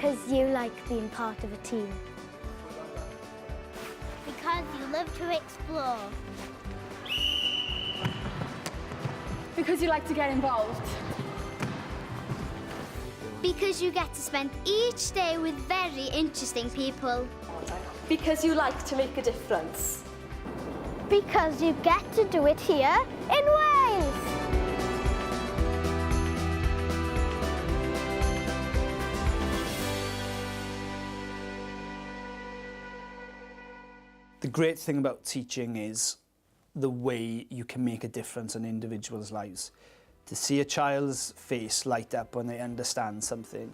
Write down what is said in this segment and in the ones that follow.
Because you like being part of a team. Because you love to explore. Because you like to get involved. Because you get to spend each day with very interesting people. Because you like to make a difference. Because you get to do it here in Wales. The great thing about teaching is the way you can make a difference in individuals' lives. To see a child's face light up when they understand something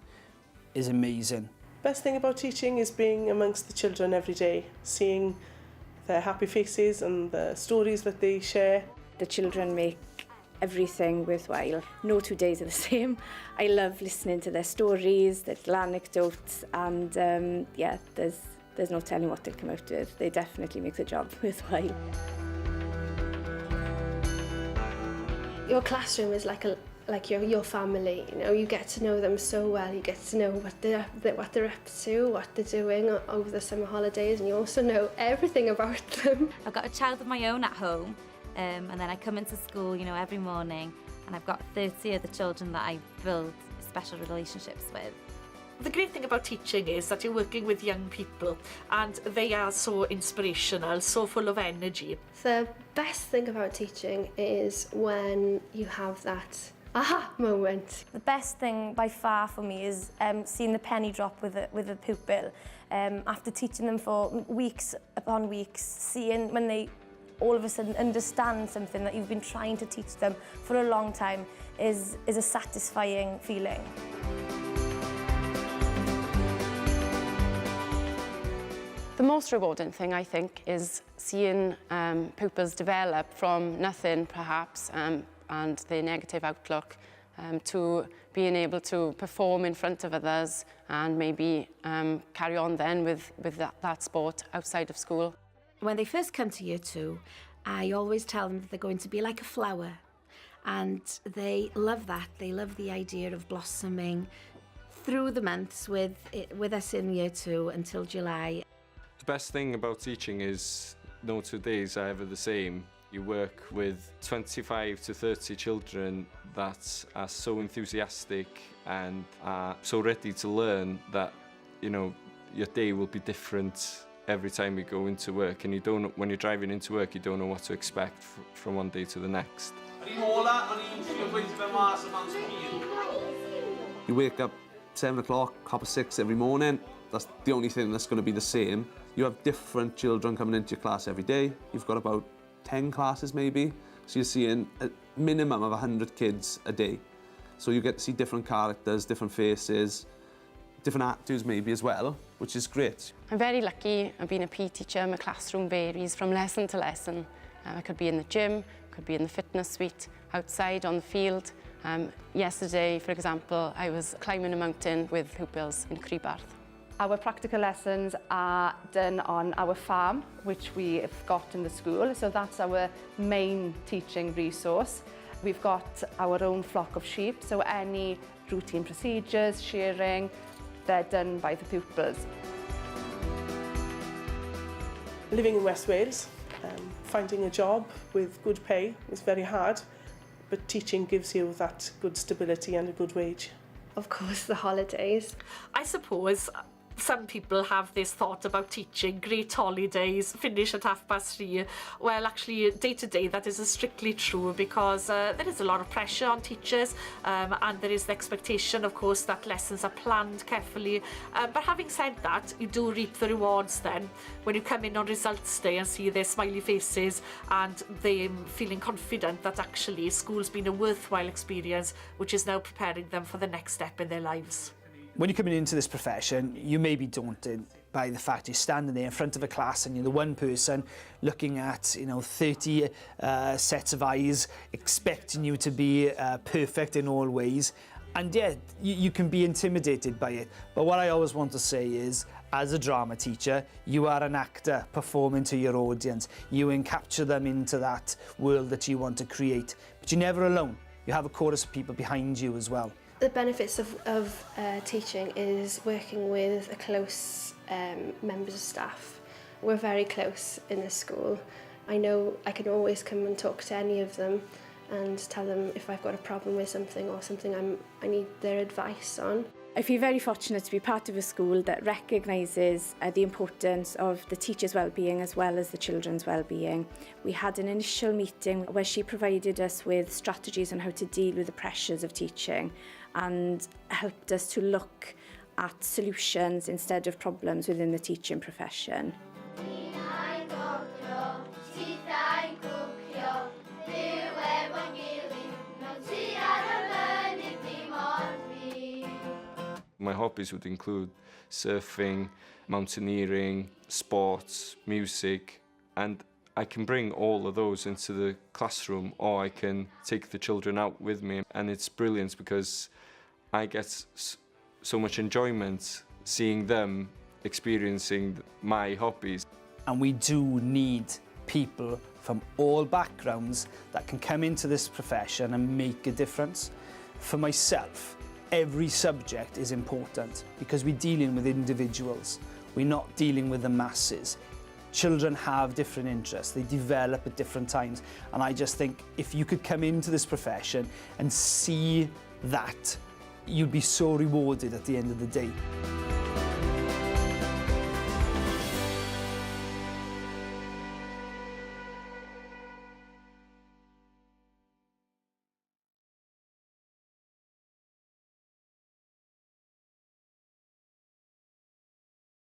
is amazing. Best thing about teaching is being amongst the children every day, seeing their happy faces and the stories that they share. The children make everything worthwhile. No 2 days are the same. I love listening to their stories, their little anecdotes, and yeah, there's no telling what they'll come out with. They definitely make the job worthwhile. Your classroom is like your family. You know, you get to know them so well. You get to know what they're up to, what they're doing over the summer holidays, and you also know everything about them. I've got a child of my own at home, and then I come into school, you know, every morning, and I've got 30 other children that I build special relationships with. The great thing about teaching is that you're working with young people and they are so inspirational, so full of energy. The best thing about teaching is when you have that aha moment. The best thing by far for me is seeing the penny drop with a pupil. After teaching them for weeks upon weeks, seeing when they all of a sudden understand something that you've been trying to teach them for a long time is a satisfying feeling. The most rewarding thing, I think, is seeing pupils develop from nothing, perhaps, and their negative outlook to being able to perform in front of others and maybe carry on then with that sport outside of school. When they first come to year 2, I always tell them that they're going to be like a flower, and they love that. They love the idea of blossoming through the months with us in year 2 until July. The best thing about teaching is no 2 days are ever the same. You work with 25 to 30 children that are so enthusiastic and are so ready to learn that, you know, your day will be different every time you go into work, and you don't, when you're driving into work, you don't know what to expect from one day to the next. You wake up 7 o'clock, 6:30 every morning. That's the only thing that's going to be the same. You have different children coming into your class every day. You've got about 10 classes maybe, so you're seeing a minimum of 100 kids a day. So you get to see different characters, different faces, different attitudes maybe as well, which is great. I'm very lucky. I've been a PE teacher. My classroom varies from lesson to lesson. I could be in the gym, could be in the fitness suite, outside on the field. Yesterday, for example, I was climbing a mountain with pupils in Crebarth. Our practical lessons are done on our farm, which we've got in the school, so that's our main teaching resource. We've got our own flock of sheep, so any routine procedures, shearing, they're done by the pupils. Living in West Wales, finding a job with good pay is very hard, but teaching gives you that good stability and a good wage. Of course, the holidays. I suppose some people have this thought about teaching, great holidays, finish at 3:30. Well, actually, day to day, that isn't strictly true, because there is a lot of pressure on teachers, and there is the expectation, of course, that lessons are planned carefully. But having said that, you do reap the rewards then when you come in on results day and see their smiley faces and them feeling confident that actually school's been a worthwhile experience, which is now preparing them for the next step in their lives. When you're coming into this profession, you may be daunted by the fact you're standing there in front of a class and you're the one person looking at, 30 sets of eyes, expecting you to be perfect in all ways. And yeah, you can be intimidated by it. But what I always want to say is, as a drama teacher, you are an actor performing to your audience. You capture them into that world that you want to create. But you're never alone. You have a chorus of people behind you as well. The benefits of teaching is working with a close members of staff. We're very close in the school. I know I can always come and talk to any of them and tell them if I've got a problem with something or something I need their advice on. I feel very fortunate to be part of a school that recognises the importance of the teachers' well-being as well as the children's well-being. We had an initial meeting where she provided us with strategies on how to deal with the pressures of teaching and helped us to look at solutions instead of problems within the teaching profession. My hobbies would include surfing, mountaineering, sports, music, and I can bring all of those into the classroom, or I can take the children out with me, and it's brilliant because I get so much enjoyment seeing them experiencing my hobbies. And we do need people from all backgrounds that can come into this profession and make a difference. For myself, every subject is important because we're dealing with individuals. We're not dealing with the masses. Children have different interests. They develop at different times. And I just think if you could come into this profession and see that, you'd be so rewarded at the end of the day.